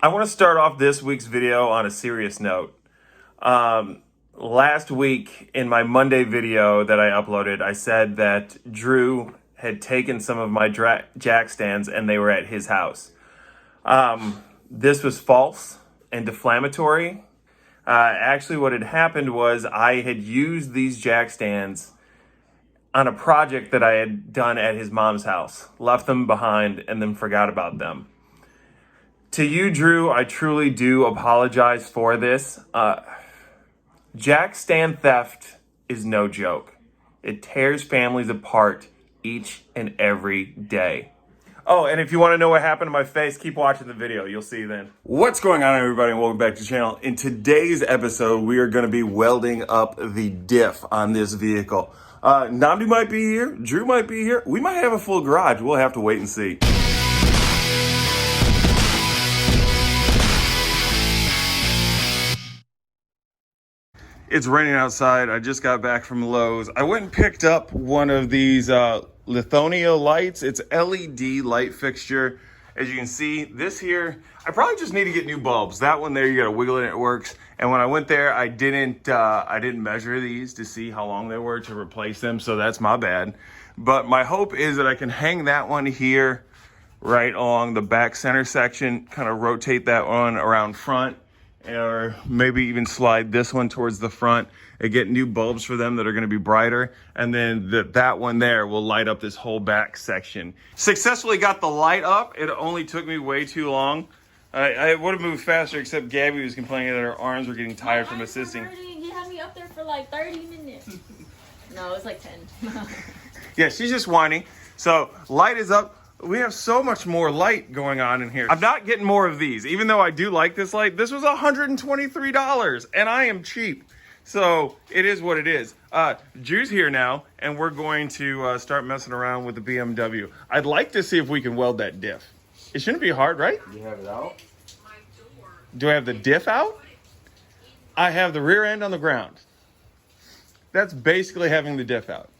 I want to start off this week's video on a serious note. Last week in my Monday video that I uploaded, I said that Drew had taken some of my jack stands and they were at his house. This was false and defamatory. Actually, what had happened was I had used these jack stands on a project that I had done at his mom's house, left them behind, and then forgot about them. To you, Drew, I truly do apologize for this. Jack stand theft is no joke. It tears families apart each and every day. Oh, and if you want to know what happened to my face, keep watching the video. You'll see then. What's going on, everybody, and welcome back to the channel. In today's episode, we are going to be welding up the diff on this vehicle. Namdi might be here. Drew might be here. We might have a full garage. We'll have to wait and see. It's raining outside. I just got back from Lowe's. I went and picked up one of these Lithonia lights. It's LED light fixture. As you can see, this here, I probably just need to get new bulbs. That one there, you gotta wiggle it and it works. And when I went there, I didn't measure these to see how long they were to replace them, so that's my bad. But my hope is that I can hang that one here right along the back center section, kind of rotate that one around front, or maybe even slide this one towards the front and get new bulbs for them that are going to be brighter. And then that one there will light up this whole back section. Successfully got the light up. It only took me way too long. I would have moved faster, except Gabby was complaining that her arms were getting tired from assisting. You had me up there for like 30 minutes. No, it was like 10. Yeah, she's just whining. So light is up. We have so much more light going on in here. I'm not getting more of these. Even though I do like this light, this was $123 and I am cheap. So it is what it is. Drew's here now and we're going to start messing around with the BMW. I'd like to see if we can weld that diff. It shouldn't be hard, right? You have it out? Do I have the diff out? I have the rear end on the ground. That's basically having the diff out.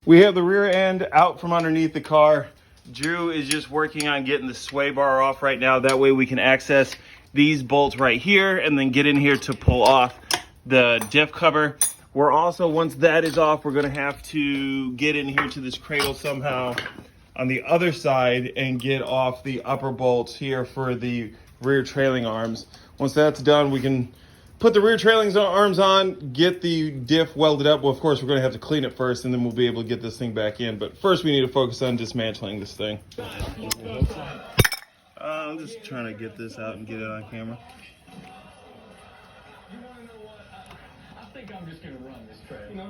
We have the rear end out from underneath the car. Drew is just working on getting the sway bar off right now. That way we can access these bolts right here and then get in here to pull off the diff cover. We're also, once that is off, we're gonna have to get in here to this cradle somehow on the other side and get off the upper bolts here for the rear trailing arms. Once that's done, we can put the rear trailing arms on, get the diff welded up. Well, of course, we're going to have to clean it first, and then we'll be able to get this thing back in. But first, we need to focus on dismantling this thing. I'm just trying to get this out and get it on camera. I think I'm just going to run this trail.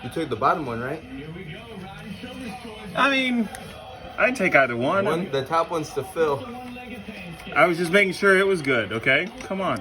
You took the bottom one, right? I mean, I'd take either one. The top one's to fill. I was just making sure it was good, okay? Come on.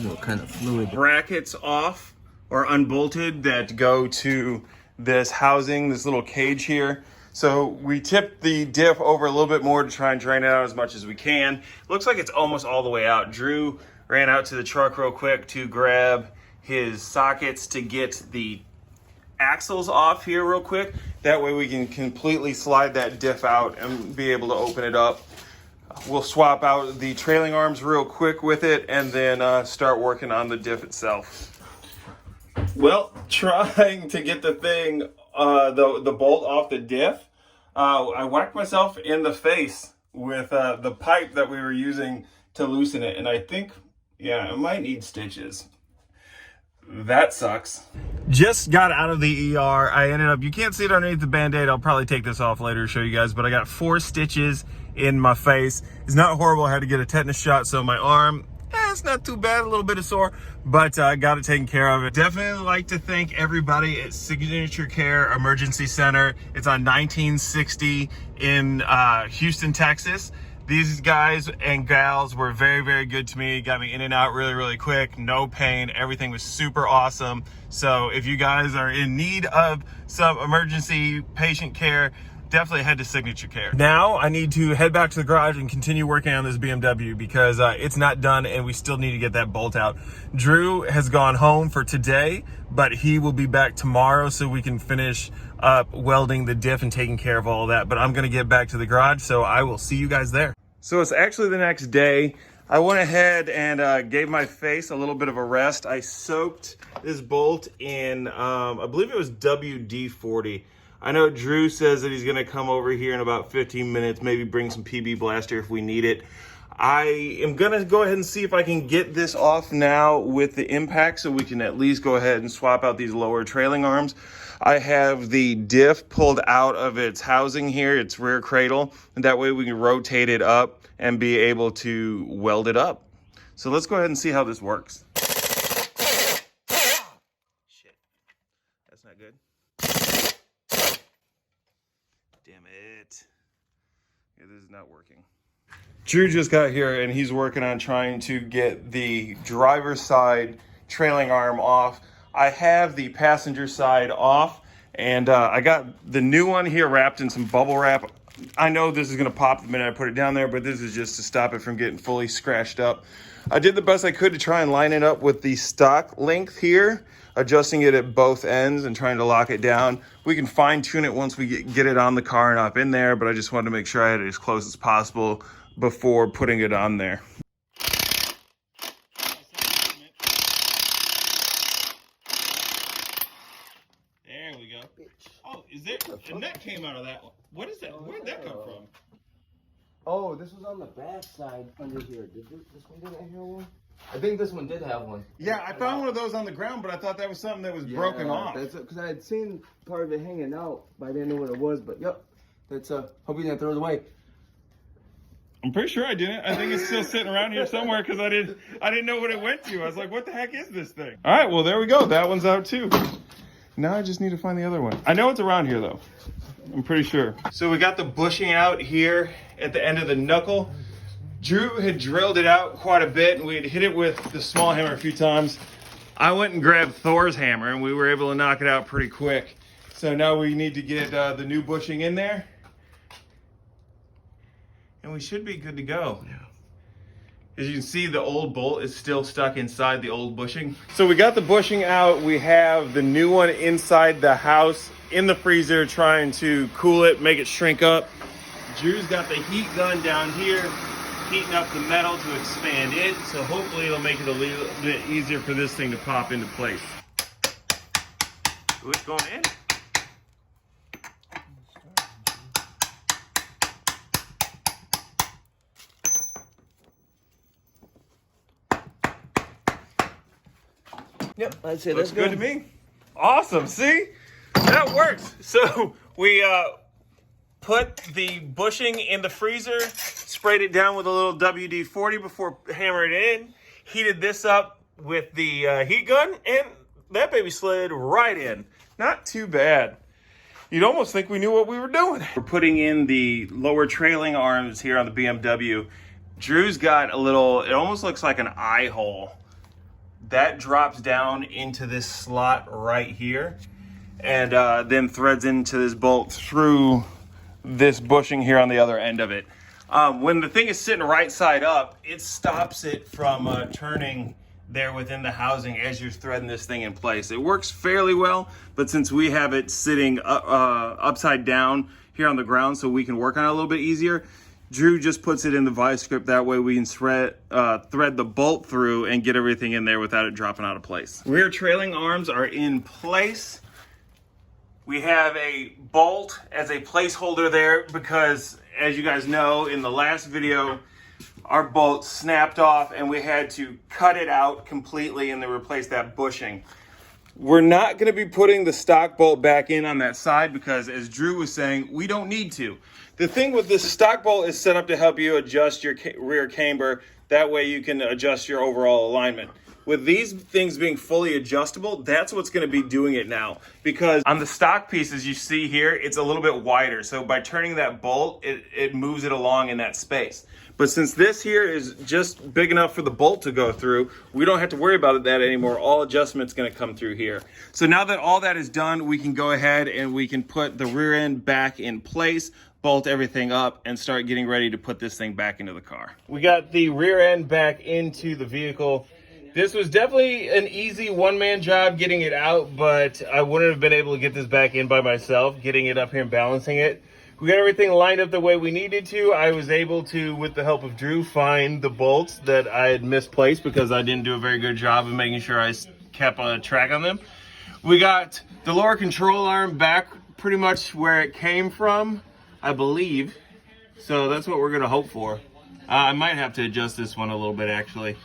What kind of fluid? Brackets off or unbolted that go to this housing, this little cage here. So we tipped the diff over a little bit more to try and drain it out as much as we can. Looks like it's almost all the way out. Drew ran out to the truck real quick to grab his sockets to get the axles off here real quick. That way we can completely slide that diff out and be able to open it up. We'll swap out the trailing arms real quick with it and then start working on the diff itself. Well, trying to get the thing, the bolt off the diff, I whacked myself in the face with the pipe that we were using to loosen it. And I think, yeah, it might need stitches. That sucks. Just got out of the ER. I ended up, you can't see it underneath the Band-Aid. I'll probably take this off later to show you guys, but I got 4 stitches in my face. It's not horrible. I had to get a tetanus shot, so my arm, it's not too bad, a little bit of sore, but I got it taken care of. Definitely like to thank everybody at Signature Care Emergency Center. It's on 1960 in Houston, Texas. These guys and gals were very, very good to me. Got me in and out really, really quick. No pain. Everything was super awesome. So if you guys are in need of some emergency patient care, definitely head to Signature Care. Now I need to head back to the garage and continue working on this BMW because it's not done and we still need to get that bolt out. Drew has gone home for today, but he will be back tomorrow so we can finish up welding the diff and taking care of all of that. But I'm gonna get back to the garage, so I will see you guys there. So it's actually the next day. I went ahead and gave my face a little bit of a rest. I soaked this bolt in, I believe it was WD-40. I know Drew says that he's gonna come over here in about 15 minutes, maybe bring some PB Blaster if we need it. I am gonna go ahead and see if I can get this off now with the impact so we can at least go ahead and swap out these lower trailing arms. I have the diff pulled out of its housing here, its rear cradle, and that way we can rotate it up and be able to weld it up. So let's go ahead and see how this works. Shit, that's not good. Damn it. Yeah, this is not working. Drew just got here and he's working on trying to get the driver's side trailing arm off. I have the passenger side off and I got the new one here wrapped in some bubble wrap. I know this is gonna pop the minute I put it down there, but this is just to stop it from getting fully scratched up. I did the best I could to try and line it up with the stock length here, adjusting it at both ends and trying to lock it down. We can fine tune it once we get it on the car and up in there, but I just wanted to make sure I had it as close as possible before putting it on there. There we go. Oh, is there a nut came out of that one? What is that? Where'd that come from? Oh, this was on the back side under here. Did this one didn't have one? I think this one did have one. Yeah, I found one of those on the ground, but I thought that was something that was broken off. That's because I had seen part of it hanging out, but I didn't know what it was. But yep, that's hope you didn't throw it away. I'm pretty sure I didn't. I think it's still sitting around here somewhere because I didn't know what it went to. I was like, what the heck is this thing? All right, well, there we go. That one's out too. Now I just need to find the other one. I know it's around here though. I'm pretty sure. So we got the bushing out here at the end of the knuckle. Drew had drilled it out quite a bit and we had hit it with the small hammer a few times. I went and grabbed Thor's hammer and we were able to knock it out pretty quick. So now we need to get the new bushing in there. And we should be good to go. Yeah. As you can see, the old bolt is still stuck inside the old bushing. So we got the bushing out. We have the new one inside the house in the freezer trying to cool it, make it shrink up. Drew's got the heat gun down here, heating up the metal to expand it. So hopefully it'll make it a little bit easier for this thing to pop into place. Ooh, it's going in. Yep, I'd say Looks that's good to me. Awesome, see? That works. So we put the bushing in the freezer, sprayed it down with a little WD-40 before hammering it in, heated this up with the heat gun, and that baby slid right in. Not too bad. You'd almost think we knew what we were doing. We're putting in the lower trailing arms here on the BMW. Drew's got a little, it almost looks like an eye hole. That drops down into this slot right here and then threads into this bolt through this bushing here on the other end of it. When the thing is sitting right side up, it stops it from turning there within the housing as you're threading this thing in place. It works fairly well, but since we have it sitting upside down here on the ground so we can work on it a little bit easier, Drew just puts it in the vice grip. That way we can thread the bolt through and get everything in there without it dropping out of place. Rear trailing arms are in place. We have a bolt as a placeholder there because, as you guys know, in the last video, our bolt snapped off and we had to cut it out completely and then replace that bushing. We're not going to be putting the stock bolt back in on that side because, as Drew was saying, we don't need to. The thing with this stock bolt is set up to help you adjust your rear camber. That way you can adjust your overall alignment. With these things being fully adjustable, that's what's going to be doing it now. Because on the stock pieces you see here, it's a little bit wider. So by turning that bolt, it moves it along in that space. But since this here is just big enough for the bolt to go through, we don't have to worry about that anymore. All adjustments gonna come through here. So now that all that is done, we can go ahead and we can put the rear end back in place, bolt everything up, and start getting ready to put this thing back into the car. We got the rear end back into the vehicle. This was definitely an easy one-man job getting it out, but I wouldn't have been able to get this back in by myself, getting it up here and balancing it. We got everything lined up the way we needed to. I was able to, with the help of Drew, find the bolts that I had misplaced because I didn't do a very good job of making sure I kept a track on them. We got the lower control arm back pretty much where it came from, I believe. So that's what we're gonna hope for. I might have to adjust this one a little bit, actually.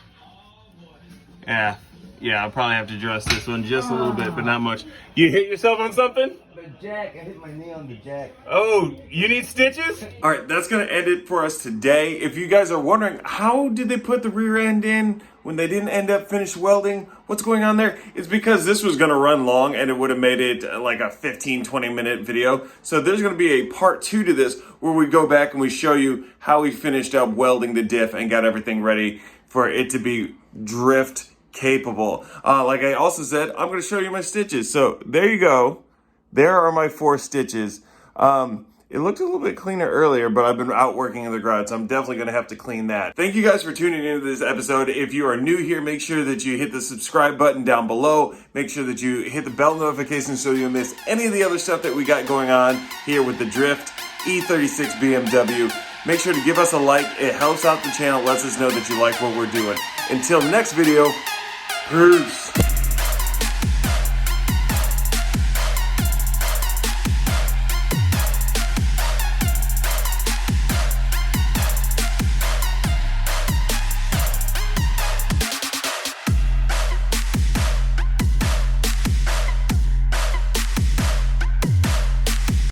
Yeah, I'll probably have to adjust this one just a little bit, but not much. You hit yourself on something? The jack, I hit my knee on the jack. Oh, you need stitches? All right, that's gonna end it for us today. If you guys are wondering, how did they put the rear end in when they didn't end up finished welding? What's going on there? It's because this was gonna run long and it would have made it like a 15-20 minute video. So there's gonna be a part 2 to this where we go back and we show you how we finished up welding the diff and got everything ready for it to be drift capable. Like I also said, I'm gonna show you my stitches. So there you go. There are my 4 stitches. It looked a little bit cleaner earlier, but I've been out working in the garage, so I'm definitely gonna have to clean that. Thank you guys for tuning into this episode. If you are new here, make sure that you hit the subscribe button down below. Make sure that you hit the bell notification so you don't miss any of the other stuff that we got going on here with the Drift E36 BMW. Make sure to give us a like. It helps out the channel, lets us know that you like what we're doing. Until next video, peace.